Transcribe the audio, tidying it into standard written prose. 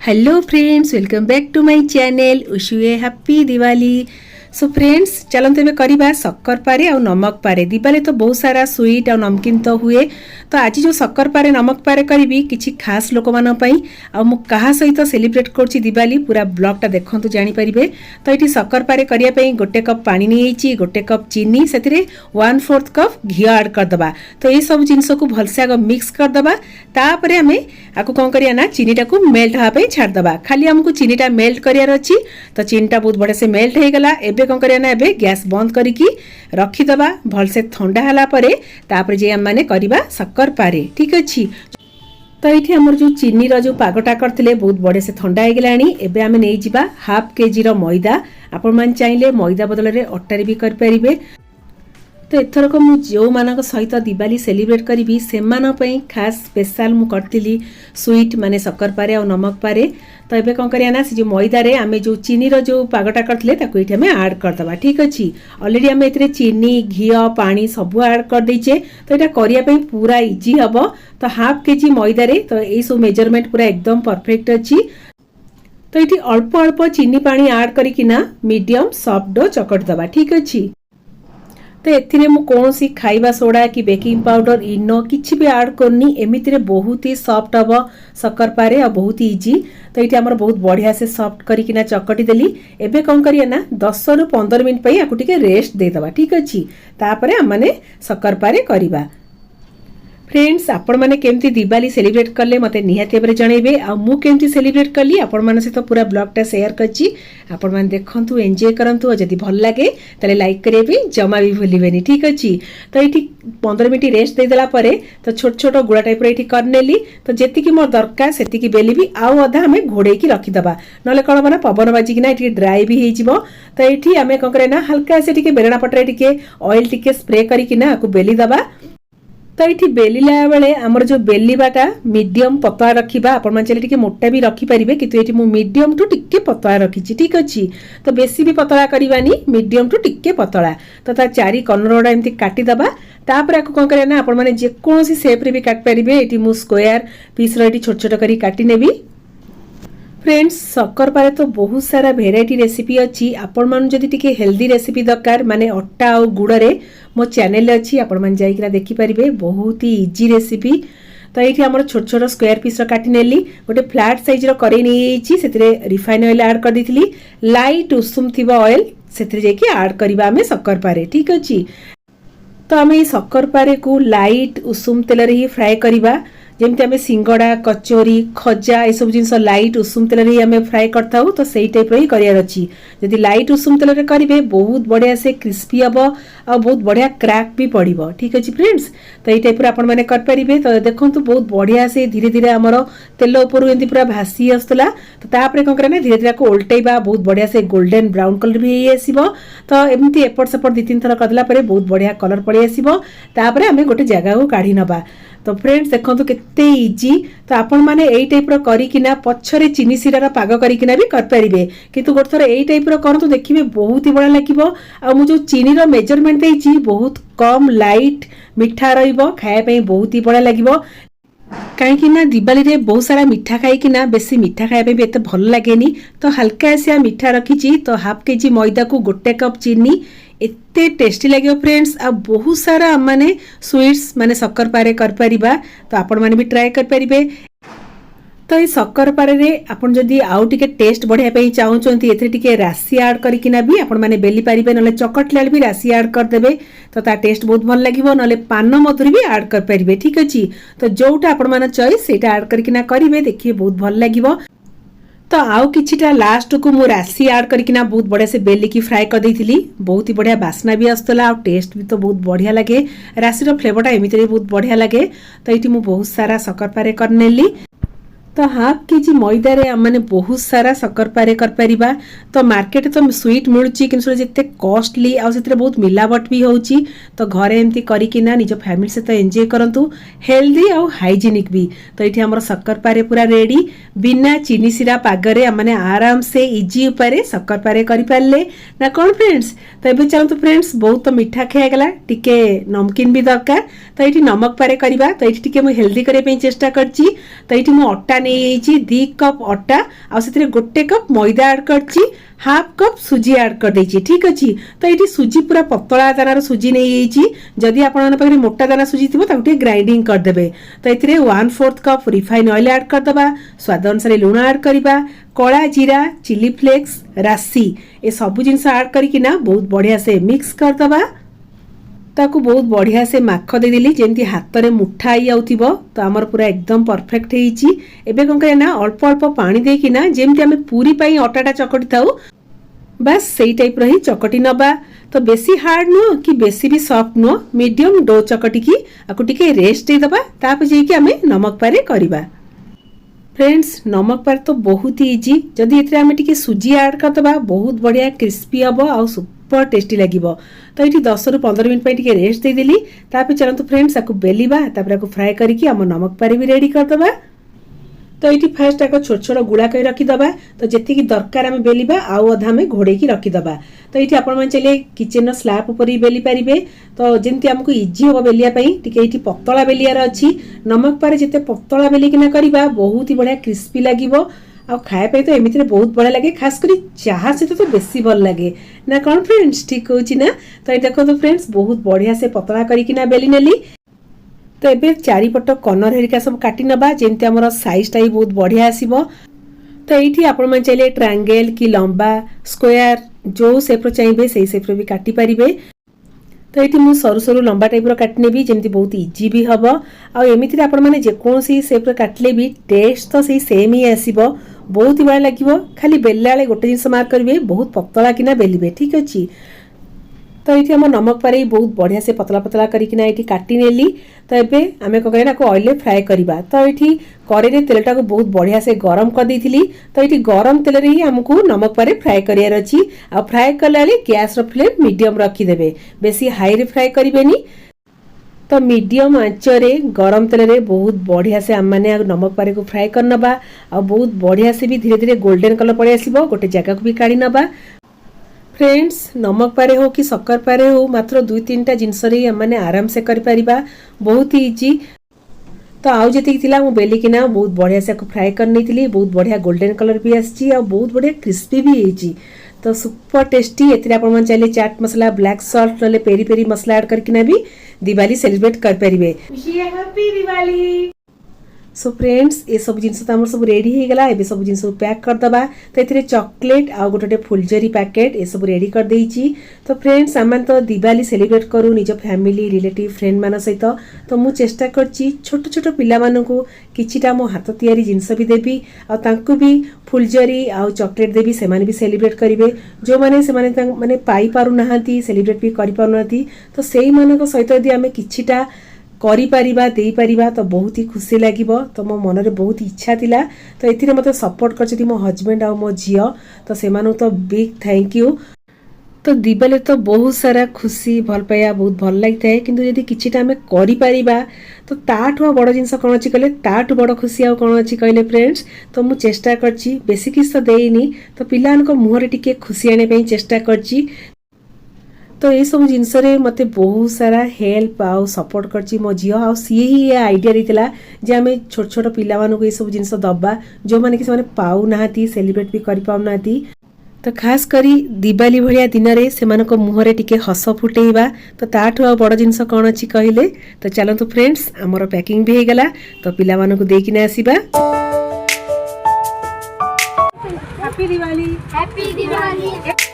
Hello friends, welcome back to my channel. Wish you a happy Diwali. So friends, चलते एवं करवा शक्कर पारे और नमक पारे। दिवाली तो बहुत सारा स्वीट और नमकीन तो हुए, तो आज जो शक्कर पारे नमक पारे करी किसी खास लोक मानी क्या सहित सेलिब्रेट करुँची दिवाली। पूरा ब्लॉगटा देखते जानीपारे। तो ये शक्कर पारे करने गोटे कप पानी नहीं, गोटे कप चीनी, से 1/4 कप घी ऐड करदे। तो ये सब जिनस को भलसे आग मिक्स करदे। तापर आम आपको कौन करना, चीनीटा को मेल्ट हाँपे छाड़दे। खाली आमको चीनीटा मेल्ट करार अच्छी। तो चीनीटा बहुत बढ़िया से मेल्ट हो गला। एबे कौन करना, एबे गैस बंद करिकी रखीदबा। भलसे ठंडा हला परे तापर जे हम माने करबा शक्कर पारे। ठीक अच्छी। तो ये आमर जो चीनी जो पागटा करते बहुत बढ़िया से ठंडा हो गलानी। एबे आमे नहीं जिबा हाफ केजी मैदा। आपण मान चाहिए मैदा बदल में अटारे भी करें। तो एथरक मु जो मानक सहित दिवाली सेलिब्रेट करी से खास स्पेशल मु करती स्वीट माने शक्कर पारे और नमक पारे। तो ये कौन करना, से जो मैदारे आमे जो चीनी जो पागटा करते ये आम ऐड करदे। ठीक अच्छे। ऑलरेडी आम ए चीनी घी पानी सब ऐड कर देचे। तो यहाँ करने पूरा इजी हम। तो हाफ केजी मैदारे तो ये सब मेजरमेंट पूरा एकदम परफेक्ट अच्छी। तो ये अल्प अल्प चीनी पानी ऐड करना मीडियम सॉफ्ट डो चकट दबा। ठीक अच्छे। तो एथिरे मु कौनसी खाइबा सोडा कि बेकिंग पाउडर इनो किछि भी ऐड करनी। एमितिरे बहुत ही सॉफ्ट हम शक्कर पारे और बहुत ही इजी। तो ये आमर बहुत बढ़िया से सॉफ्ट करिकिना चकटी देली। एबे कौन करिए ना 10 रु 15 मिनट पई आकु टिके रेस्ट दे दबा। ठीक अछि। तापरे हम माने शक्कर पारे करिबा। फ्रेंड्स, आपण मैंने केमती दिवाली सेलिब्रेट कले मते निहाती भाव जनइबे। आ मु केमती सेलिब्रेट कली आपण माने सहित पूरा ब्लॉगटा शेयर करछि। आपण माने देखंतु, एंजॉय करंतु और जदी भल लागे तले लाइक करिए भी जमा भी भूलिबेनी। ठीक अछि। तो ये 15 मिनट रेस्ट दे देला परे तो छोट छोट गुड़ा टाइप रे करनेली। तो जेतिकी मोर दरकार सेतिकी बेली भी आउ अधा हमें घोड़े की रखी दबा। नले कोन बना पवन बाजी किना ये ड्राई भी हेइ जिवो। तो ये आमे कोन करे ना, हल्का से टिके बेलना पटरे टिके ऑयल टिके स्प्रे करिकिना आकु बेली दबा। तो ये बेलिला बेले आमर जो बेलिबाटा मीडियम पतला रखा। आपण मैंने चाहिए मोटा भी रखिपारे, कि ये मीडियम टू टिके पतला रखी। ठीक अच्छे। तो बेसी भी पतला करवानी, मीडियम टू टिके पतला। तो तार चारि कर्नर गुड़ा एमती काटिदबा। तापर आपको कौन करना, आपण मैंने जेकोसी शेप रे भी काट पारिबे। एटी मु स्क्वायर पीस रो छोट छोट करी काटी नेबी। फ्रेंड्स, शक्कर पारे तो बहुत सारा भेराइटी रेसिपी अच्छी। आपण मान जदि टिके हेल्दी रेसिपी दरकार माने अट्टा और गुड़े मो चैनल अच्छी, आपण मान जाइकिना देखि परिबे। बहुत ही इजी रेसिपी। तो ये आमर छोट छोट स्क्वायर पीस काटी नेली। गोटे फ्लैट साइज रो करेई नहीं, से रिफाइन ऑयल ऐड कर देथिली। लाइट उषुम थिबा ऑयल से जाइकि ऐड करबा हमें शक्कर पारे। ठीक अच्छे। तो आम ये शक्कर पारे को लाइट उषुम तेल रे ही फ्राए करबा। जमती आम सिंगड़ा कचोरी खजा ये सब जिन लाइट उषुम तेल रे आम फ्राए करता। तो सही टाइप ही करार अच्छी। जदि लाइट उषुम तेल रे करेंगे बहुत बढ़िया से क्रिस्पी हम और बहुत बढ़िया क्रैक भी पड़ो। ठीक अच्छे फ्रेंड्स। तो ये टाइप आपण मैंने करें। तो देखो बहुत बढ़िया से धीरे धीरे आमर तेल उपर एमती पूरा भासी आसला। तो तापर कौन करना, धीरे धीरे उल्टेबा। बहुत बढ़िया से गोल्डन ब्राउन कलर भी आसो। तो एमती एपट सेपट 2-3 थर करदेला बहुत बढ़िया कलर पड़े आसो। तापर आम गोटे जगह को काढ़ी नबा। तो फ्रेंड्स देखो केते इजी। तो आपण माने एई टाइप रो करिकिना पछरे चीनी सिरार पाग करिकिना भी कर परिबे। किंतु गोटे थर एई टाइप रो करंतु देखिबे बहुत ही बढ़िया लागिबो। आ मु जो चीनी रो मेजरमेंट देइची बहुत कम लाइट मिठा रहिबो, खाया पई बहुत ही बढ़िया लागिबो। कहीं ना दिवाली रे बहुत सारा मिठा खाई बेसी मिठा खाया भी एत भल लगे। तो हल्का से मिठा रखी। तो हाफ केजी मैदा को गोटे कप चीनी एते टेस्टी लगे फ्रेंड्स। आ बहुत सारा माने स्वीट्स माने शक्कर पारे कर परिबा। तो आपण माने भी ट्राई कर परिबे। तो ये शक्कर पारे रे आपण जदि आउ टिके टेस्ट बढ़िया पे चाहूचंती एथे टिके राशि ऐड करिकिना भी आपण माने बेली पारिबे। नले चॉकलेट लाल भी राशि ऐड कर देबे। तो ता टेस्ट बहुत भल लागिवो। नले पान मधुरी भी ऐड कर परिबे। ठीक अछि। तो जोटा आपण माने चॉइस सेटा ऐड करिकिना करिवे, देखिए बहुत भल लागिवो। तो आउ किछिटा लास्ट को मु राशि ऐड करिकिना बहुत बढ़िया से बेली की फ्राई कर देथिली। बहुत ही बढ़िया बास्ना भी आस्तला और टेस्ट भी तो बहुत बढ़िया लगे। राशि रो फ्लेवरटा एमिति बहुत बढ़िया लगे। तो ये मु बहुत सारा शक्कर पारे कर नेली। तो हाफ केजी मैदा रे माने बहुत सारा शक्कर पारे कर परिबा। तो मार्केट तो स्वीट मिलुची कि जिते कॉस्टली आ से बहुत मिलावट भी होची। तो घरे एमती करिकिना निज फैमिली से तो एंजॉय करंतु, हेल्दी और हाइजीनिक भी। तो ये हमर शक्कर पारे पूरा रेडी। बिना चीनी सिरा पागरे माने आराम से इजी उपारे शक्कर पारे करि पारले ना कोन फ्रेंड्स। तो एबे चलतो फ्रेंड्स, बहुत तो मीठा खाया गला, टिके नमकीन भी दरकार। तो ये नमक पारे करबा। तो ये टिके मु हेल्दी करे पे चेष्टा करची। तो ये मु अट्टा नहीं 2 कप अटा आ से गोटे कप मैदा ऐड करची, हाफ कप सुजी ऐड कर देची। ठीक अच्छी तो ये सुजी पूरा पतला दानार सुजी नहीं जदि आपण पाखे मोटा दाना सुजी थी ताकू ग्राइंडिंग करदे। तो ये 1/4 कप रिफाइन ऑयल ऐड करदबा, स्वाद अनुसार लुण ऐड करवा, कला जीरा, चिली फ्लेक्स, राशि ए सब जिनस ऐड करना बहुत बढ़िया से मिक्स करदबा। ताकू बहुत बढ़िया से माख देदेली जमी हाथ में मुठा आई जाऊथिबो। तो आमर पूरा एकदम परफेक्ट होईची। एबे कौन करें ना अल्प अल्प पानी देकिना जेमती आम पूरी पाई अटाटा चकटी थाऊ बस सही टाइप रही चकटी नबा। तो बेसी हार्ड नुह कि बेसी भी सॉफ्ट नुह, मीडियम डो चकटी की आपको टिके रेस्ट दे दबा। तापर जेकी आमे नमक पारे करबा। फ्रेंड्स नमक पारे तो बहुत ही इजी। जदि एथरे आमे टिके सुजी ऐड करदबा बहुत बढ़िया क्रिस्पी हबो आ सुपर टेस्टी लगिबो। तो ये 10 ରୁ 15 मिनट टिके रेस्ट दे देली। तापर चलतु फ्रेंड्स आपको बेलिबा, तापर आपको फ्राई करके आम नमक पारे भी रेडी करदबा। तो ये फास्ट आग छोट छोट गुड़ा कर रखीदबा। तो जी दरकार आम बेलिबा आउ अधा में घोड़े की रखीदबा। तो ये आपण चाहिए किचन स्लैब उपर बेली पारे। तो जमी आमको इजी हम बेलियापाई टी पतला बेलियार अच्छी। नमक पारे जिते पतला बेलिकिना करवा बहुत ही बढ़िया क्रिस्पी लगे आ खाया तो एमती बहुत बढ़िया लगे, खास कर चाहा सहित तो बेसी भल लगे ना कौन फ्रेंड्स ठीक कहूँ ना। तो ये देखो तो फ्रेंड्स बहुत बढ़िया से पतला करकिना बेली नेली। तो एबे चारिपट कर्नर हेरिका सब काटी नबा जेमती हमर साइज टाई बहुत बढ़िया आसीबो। तो ये आपण मन चाहिए ट्रायंगल कि लंबा स्क्वायर जो शेप चाहिए से शेप भी काटी पारिबे। तो ये मुझे सरू सरू लंबा टाइप काटनेबी जमी बहुत इजी भी हम आमती आपण मैंने जेकोसी सेप काटले भी टेस्ट तो सही सेम ही आसीबो, बहुत ही बढ़िया लगे। खाली बेलला बेले गोटे जिनस मार्क करेंगे बहुत पतला किना बेलिबे। ठीक अच्छे तो ये आम नमक पारे बहुत बढ़िया से पतला पतला करकिना ये काटी नेली। तो ये आम कौन ऑयल फ्राए करवा। तो ये कड़े तेलटा को बहुत बढ़िया से गरम कर देइथिली। तो ये गरम तेल रे ही आमको नमक पारे फ्राए करार अच्छी। आ फ्राए कला गैस फ्लेम मीडियम रखीदे, बेसी हाई रे फ्राए करेनि। तो मीडियम आंचरे गरम तेल रे बहुत बढ़िया से आम मैंने नमक पारे को फ्राए कर नबा। आ बहुत बढ़िया से भी धीरे धीरे गोल्डन कलर पड़े आसो, गोटे जगह को भी काढ़ी नबा। फ्रेंड्स नमक पारे हो कि शक्कर पारे हो मात्र 2-3टा जिनस मैंने आराम से कर पारिबा, बहुत ही इजी। तो आउ जी मु बेलिकिना बहुत बढ़िया से फ्राए कर नहीं, बहुत बढ़िया गोल्डन कलर भी आसी आ बहुत बढ़िया क्रिस्पी भी होती। तो सुपर टेस्टी। एथिरे आपण मन चाहिए चाट मसला, ब्लैक सॉल्ट नले पेरी पेरी मसला ऐड करकिना भी दिवाली सेलिब्रेट कर परिबे। हैप्पी दिवाली। सो फ्रेंड्स ये सब जिनस तो सब रेडी हो गला। एबे सब जिनस पैक कर दबा। तो ये चॉकलेट आ गोटे फुलझरी पैकेट ये सब रेडी कर देइची। तो फ्रेंड्स आम तो दिवाली सेलिब्रेट करूँ निज फैमिली रिलेटिव फ्रेंड मान सहित। तो मु चेष्टा करची छोट छोट पिला मानकू किछिटा मो हाथ तैयारी जिनस भी देबी आ तांकू भी फुलझरी आ चॉकलेट देबी, से माने भी सेलिब्रेट करिवे। जो माने से माने पाई पारु नाहांती सेलिब्रेट भी करि पारु नाहांती तो सेही मानक सहित यदि आमे किछिटा करि परिबा देई परिबा तो बहुत ही खुशी लागिबो। तो मो मन रे बहुत इच्छा थिला। तो एथिरे मते सपोर्ट करछथि मो हस्बैंड आ मो झियो। तो से मानु तो बिग थैंक यू। तो दिवाली तो बहुत सारा खुशी भल पाया बहुत भल लगता है, किंतु यदि किछिटा आमे करि परिबा तो ताठु बड़ जिनस कोन अछि कहले ताठु बड़ खुशी आ कोन अछि कहले फ्रेंड्स। तो मु चेष्टा करछि बेसी किछ तो देइनी तो पिलान को मुहरे टिके खुशी आने पे चेष्टा करछि। तो ये सब जिनस मते बहुत सारा हेल्प आउ सपोर्ट करछि मो झियो आ सी ही आइडिया देथिला जे आमे छोट छोट पिला मानु को ये सब जिनस दबा जो माने कि से पाउ नाहाती सेलिब्रेट भी करि पाउ नाहाती। तो खास करी दिवाली भलिया दिन रे सेमानको मुहरे टिके हस फुटेइबा तो ताठु आ बड़ जिनस कोन अछि कहिले। तो चलंतु फ्रेंड्स हमर पैकिंग भी हे गला। तो पिला मानको देकिना आसीबा। हैप्पी दिवाली। हैप्पी दिवाली।